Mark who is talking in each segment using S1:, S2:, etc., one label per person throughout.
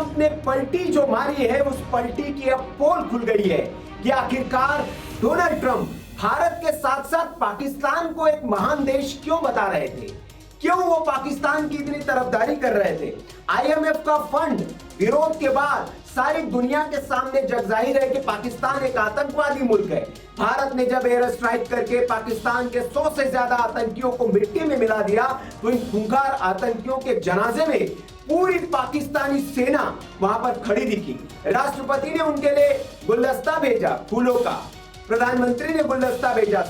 S1: Trump ने पलटी जो मारी है, उस पलटी की अब पोल खुल गई है कि आखिरकार डोनाल्ड ट्रंप भारत के साथ साथ पाकिस्तान को एक महान देश क्यों बता रहे थे, क्यों वो पाकिस्तान की इतनी तरफदारी कर रहे थे। आईएमएफ का फंड विरोध के बाद सारी दुनिया के सामने जग जाहिर है कि पाकिस्तान एक आतंकवादी मुल्क है। भारत ने जब एयर स्ट्राइक करके पाकिस्तान के 100 से ज्यादा आतंकियों को मिट्टी में मिला दिया, तो इन खूंखार आतंकियों के जनाजे में पूरी पाकिस्तानी सेना वहां पर खड़ी दिखी। राष्ट्रपति ने उनके लिए गुलदस्ता भेजा फूलों का, प्रधानमंत्री ने गुलदस्ता भेजा,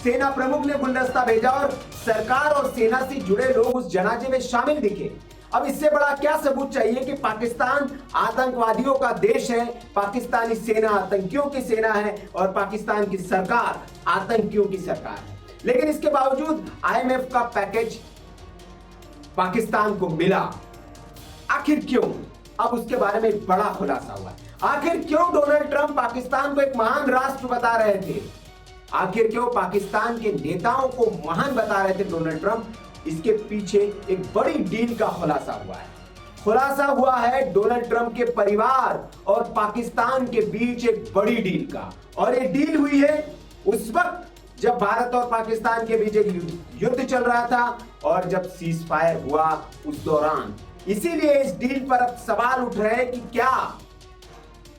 S1: सेना प्रमुख ने गुलदस्ता भेजा और सरकार और सेना से जुड़े लोग उस जनाजे में शामिल दिखे। अब इससे बड़ा क्या सबूत चाहिए कि पाकिस्तान आतंकवादियों का देश है, पाकिस्तानी सेना आतंकियों की सेना है और पाकिस्तान की सरकार आतंकियों की सरकार है। लेकिन इसके बावजूद आईएमएफ का पैकेज पाकिस्तान को मिला। आखिर क्यों? अब उसके बारे में एक बड़ा खुलासा हुआ। आखिर क्यों डोनाल्ड ट्रंप पाकिस्तान को एक महान राष्ट्र बता रहे थे? आखिर क्यों पाकिस्तान के नेताओं को महान बता रहे थे डोनाल्ड ट्रंप? इसके पीछे एक बड़ी डील का खुलासा हुआ है। खुलासा हुआ है डोनाल्ड ट्रंप के परिवार और पाकिस्तान के बीच एक बड़ी डील का, और ये डील हुई है उस वक्त जब भारत और पाकिस्तान के बीच एक युद्ध चल रहा था और जब सीज फायर हुआ उस दौरान। इसीलिए इस डील पर अब सवाल उठ रहे हैं कि क्या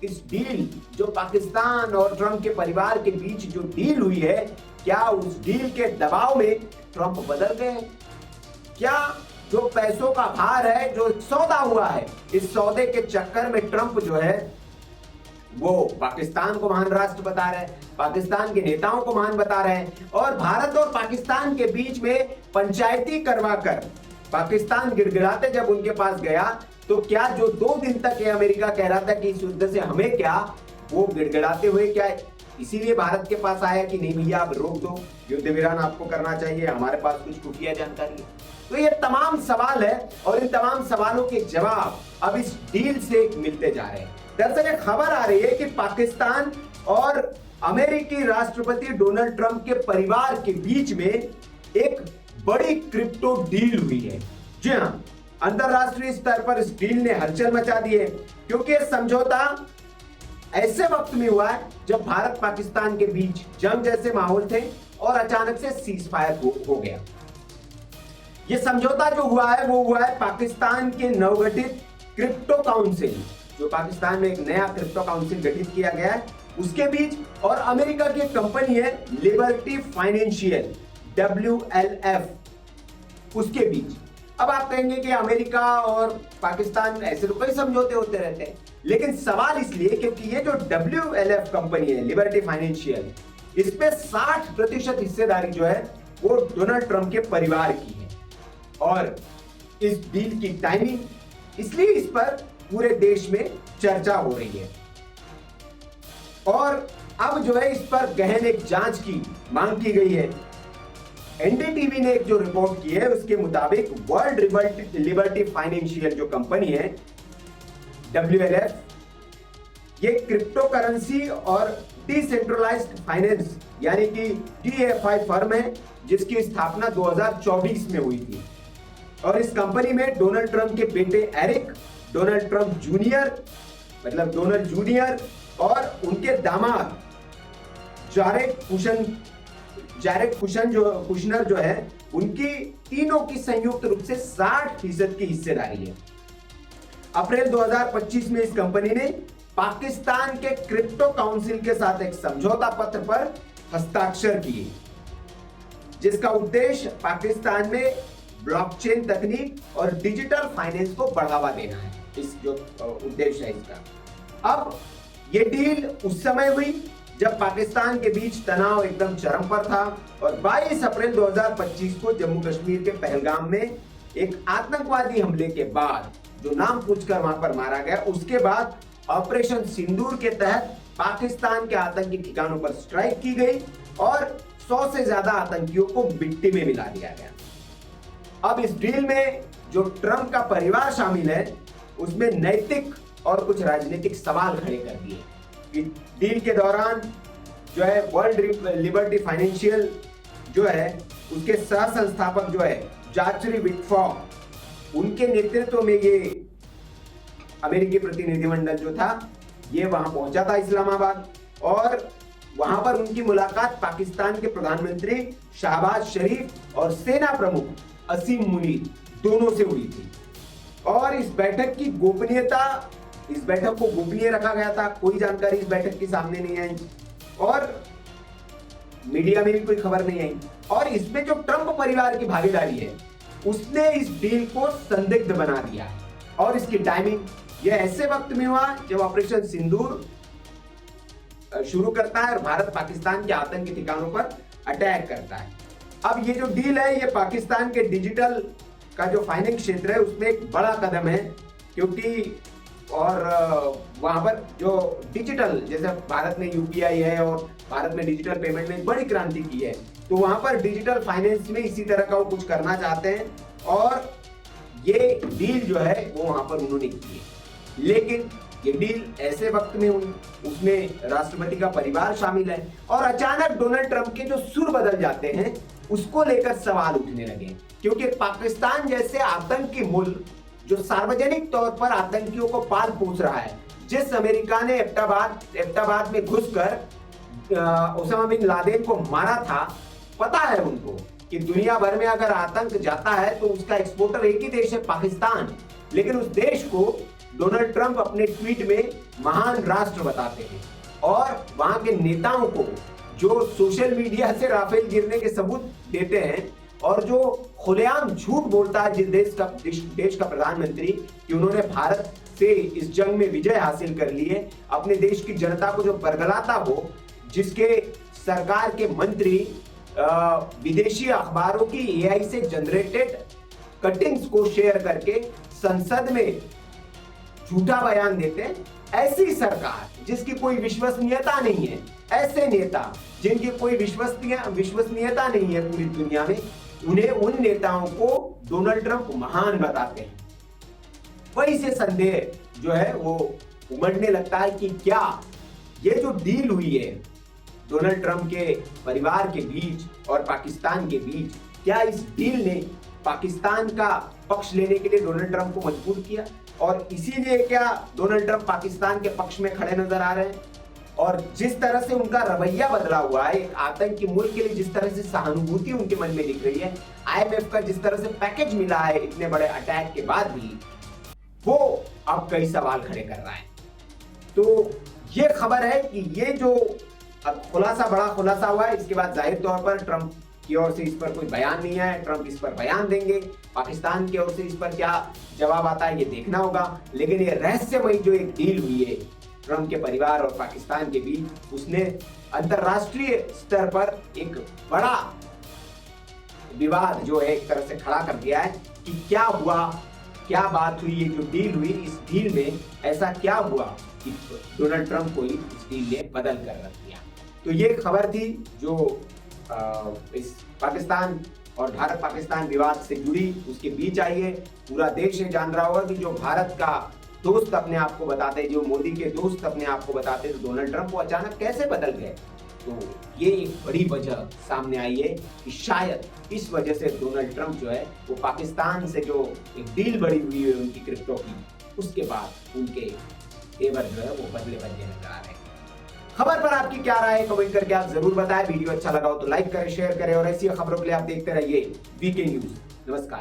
S1: इस डील जो पाकिस्तान और ट्रंप के परिवार के बीच जो डील हुई है, क्या उस डील के दबाव में ट्रंप बदल गए? क्या जो पैसों का भार है, जो सौदा हुआ है, इस सौदे के चक्कर में ट्रंप जो है वो पाकिस्तान को महान राष्ट्र बता रहे हैं, पाकिस्तान के नेताओं को महान बता रहे हैं, और भारत और पाकिस्तान के बीच में पंचायती करवाकर पाकिस्तान गिड़गिड़ाते जब उनके पास गया, तो क्या जो 2 दिन तक ये अमेरिका कह रहा था कि इस युद्ध से हमें क्या, वो गिड़गिड़ाते हुए क्या इसीलिए भारत के पास आया कि नहीं भैया आप रोक दो, युद्ध विराम आपको करना चाहिए, हमारे पास कुछ खुफिया जानकारी है। तो ये तमाम सवाल है और इन तमाम सवालों के जवाब अब इस डील से मिलते जा रहे हैं। दरअसल एक खबर आ रही है कि पाकिस्तान और अमेरिकी राष्ट्रपति डोनाल्ड ट्रंप के परिवार के बीच में एक बड़ी क्रिप्टो डील हुई है। जी हां, अंतरराष्ट्रीय स्तर पर इस डील ने हलचल मचा दी है, क्योंकि यह समझौता ऐसे वक्त में हुआ है जब भारत पाकिस्तान के बीच जंग जैसे माहौल थे और अचानक से सीज फायर हो गया। यह समझौता जो हुआ है वो हुआ है पाकिस्तान के नवगठित क्रिप्टो काउंसिल, जो पाकिस्तान में एक नया क्रिप्टो काउंसिल गठित किया गया है, उसके बीच, और अमेरिका की कंपनी है लिबर्टी फाइनेंशियल WLF, उसके बीच। अब आप कहेंगे कि अमेरिका और पाकिस्तान ऐसे तो कई समझौते होते रहते हैं, लेकिन सवाल इसलिए क्योंकि ये जो WLF कंपनी है लिबर्टी फाइनेंशियल, इसमें 60% हिस्सेदारी जो है वो डोनाल्ड ट्रंप के परिवार की है। और इस डील की टाइमिंग, इसलिए इस पर पूरे देश में चर्चा हो रही है और अब जो है इस पर गहन एक जांच की मांग की गई है। एनडीटीवी ने एक जो रिपोर्ट की है उसके मुताबिक वर्ल्ड लिबर्टी फाइनेंशियल जो कंपनी है WLF, ये क्रिप्टो करेंसी और डिसेंट्रलाइज्ड फाइनेंस यानी कि DFI फर्म है, जिसकी स्थापना 2024 में हुई थी। और इस कंपनी में डोनाल्ड ट्रंप के बेटे एरिक, डोनाल्ड ट्रंप जूनियर मतलब डोनाल्ड जूनियर, और उनके दामाद जारेड कुशनर जो है, उनकी तीनों की संयुक्त रूप से 60% की हिस्सेदारी है। अप्रैल 2025 में इस कंपनी ने पाकिस्तान के क्रिप्टो काउंसिल के साथ एक समझौता पत्र पर हस्ताक्षर किए, जिसका उद्देश्य पाकिस्तान में ब्लॉकचेन तकनीक और डिजिटल फाइनेंस को बढ़ावा देना है। इस जो उद्देश्य है इसका। अब ये डील उस समय हुई जब पाकिस्तान के बीच तनाव एकदम चरम पर था और 22 अप्रैल 2025 को जम्मू कश्मीर के पहलगाम में एक आतंकवादी हमले के बाद, जो नाम पूछकर वहां पर मारा गया, उसके बाद ऑपरेशन सिंदूर के तहत पाकिस्तान के आतंकी ठिकानों पर स्ट्राइक की गई और 100 से ज्यादा आतंकियों को मिट्टी में मिला दिया गया। अब इस डील में जो ट्रंप का परिवार शामिल है, उसमें नैतिक और कुछ राजनीतिक सवाल खड़े कर दिए। डील के दौरान जो है वर्ल्ड लिबर्टी फाइनेंशियल जो है, उसके सह संस्थापक जो है जाचरी विटफॉक, उनके नेतृत्व में ये अमेरिकी प्रतिनिधिमंडल जो था ये वहां पहुंचा था इस्लामाबाद, और वहां पर उनकी मुलाकात पाकिस्तान के प्रधानमंत्री शहबाज शरीफ और सेना प्रमुख असीम मुनीर दोनों से हुई थी। और इस बैठक को गोपनीय रखा गया था, कोई जानकारी इस बैठक के सामने नहीं आई और मीडिया में भी कोई खबर नहीं आई। और इसमें जो ट्रंप परिवार की भागीदारी है उसने इस डील को संदिग्ध बना दिया। और इसकी टाइमिंग यह ऐसे वक्त में हुआ जब ऑपरेशन सिंदूर शुरू करता है और भारत पाकिस्तान के आतंकी ठिकानों पर अटैक करता है। अब ये जो डील है ये पाकिस्तान के डिजिटल का जो फाइनेंस क्षेत्र है उसमें एक बड़ा कदम है, क्योंकि और वहां पर जो डिजिटल, जैसे भारत में यूपीआई है और भारत में डिजिटल पेमेंट में बड़ी क्रांति की है, तो वहां पर डिजिटल फाइनेंस में इसी तरह का वो कुछ करना चाहते हैं और ये डील जो है वो वहां पर उन्होंने की है। लेकिन ये डील ऐसे वक्त में हुई, उसमें राष्ट्रपति का परिवार शामिल है और अचानक डोनाल्ड ट्रंप के जो सुर बदल जाते हैं उसको लेकर सवाल उठने लगे, क्योंकि पाकिस्तान जैसे आतंकी मुल्क जो सार्वजनिक तौर पर आतंकियों को पाल पोस रहा है, जिस अमेरिका ने एबटाबाद में घुसकर ओसामा बिन लादेन को मारा था, पता है उनको कि दुनिया भर में अगर आतंक जाता है तो उसका एक्सपोर्टर एक ही देश है, पाकिस्तान। लेकिन उस देश को डोनाल्ड ट्रंप अपने ट्वीट में महान राष्ट्र बताते हैं और वहां के नेताओं को जो सोशल मीडिया से राफेल गिरने के सबूत देते हैं और जो खुलेआम झूठ बोलता है जिस देश का प्रधानमंत्री कि उन्होंने भारत से इस जंग में विजय हासिल कर ली है, अपने देश की जनता को जो बरगलाता हो, जिसके सरकार के मंत्री विदेशी अखबारों की एआई से जनरेटेड कटिंग्स को शेयर करके संसद में झूठा बयान देते हैं, ऐसी सरकार जिसकी कोई विश्वसनीयता नहीं है, ऐसे नेता जिनकी कोई विश्वसनीयता नहीं है पूरी दुनिया में, उन्हें उन नेताओं को डोनाल्ड ट्रंप महान बताते हैं। वही से संदेह जो है वो उमड़ने लगता है कि क्या ये जो डील हुई है डोनाल्ड ट्रंप के परिवार के बीच और पाकिस्तान के बीच, क्या इस डील ने पाकिस्तान का पक्ष लेने के लिए डोनाल्ड ट्रंप को मजबूर किया और इसीलिए क्या डोनाल्ड ट्रंप पाकिस्तान के पक्ष में खड़े नजर आ रहे हैं? और जिस तरह से उनका रवैया बदला हुआ है, एक आतंकी मुल्क के लिए जिस तरह से सहानुभूति उनके मन में दिख रही है, आईएमएफ का जिस तरह से पैकेज मिला है इतने बड़े अटैक के बाद भी, वो अब कई सवाल खड़े कर रहा है। तो ये खबर है कि ये जो अब बड़ा खुलासा हुआ है, इसके बाद जाहिर तौर पर ट्रंप की ओर से इस पर कोई बयान नहीं है, ट्रंप इस पर बयान देंगे, पाकिस्तान की ओर से इस पर क्या जवाब आता है ये देखना होगा। लेकिन ये रहस्यमयी जो एक डील हुई है ट्रंप के परिवार और पाकिस्तान के बीच, उसने अंतरराष्ट्रीय स्तर पर एक बड़ा विवाद जो है एक तरह से खड़ा कर दिया है कि क्या हुआ, क्या बात हुई, ये जो डील हुई, इस डील में ऐसा क्या हुआ कि डोनाल्ड ट्रंप को इस डील ने बदल कर रख दिया। तो ये खबर थी जो इस पाकिस्तान और भारत पाकिस्तान विवाद से जुड़ी, उसके बीच आई है। पूरा देश ये जान रहा होगा कि जो भारत का दोस्त अपने आप को बताते, जो मोदी के दोस्त अपने आप को बताते, तो डोनाल्ड ट्रंप वो अचानक कैसे बदल गए। तो ये एक बड़ी वजह सामने आई है कि शायद इस वजह से डोनाल्ड ट्रंप जो है वो पाकिस्तान से जो एक डील बड़ी हुई है उनकी क्रिप्टो की, उसके बाद उनके तेवर जो है वो बदले नजर आ रहे हैं। खबर पर आपकी क्या राय है कमेंट करके आप जरूर बताएं। वीडियो अच्छा लगा हो तो लाइक करें, शेयर करें और ऐसी खबरों के लिए आप देखते रहिए वीके न्यूज। नमस्कार।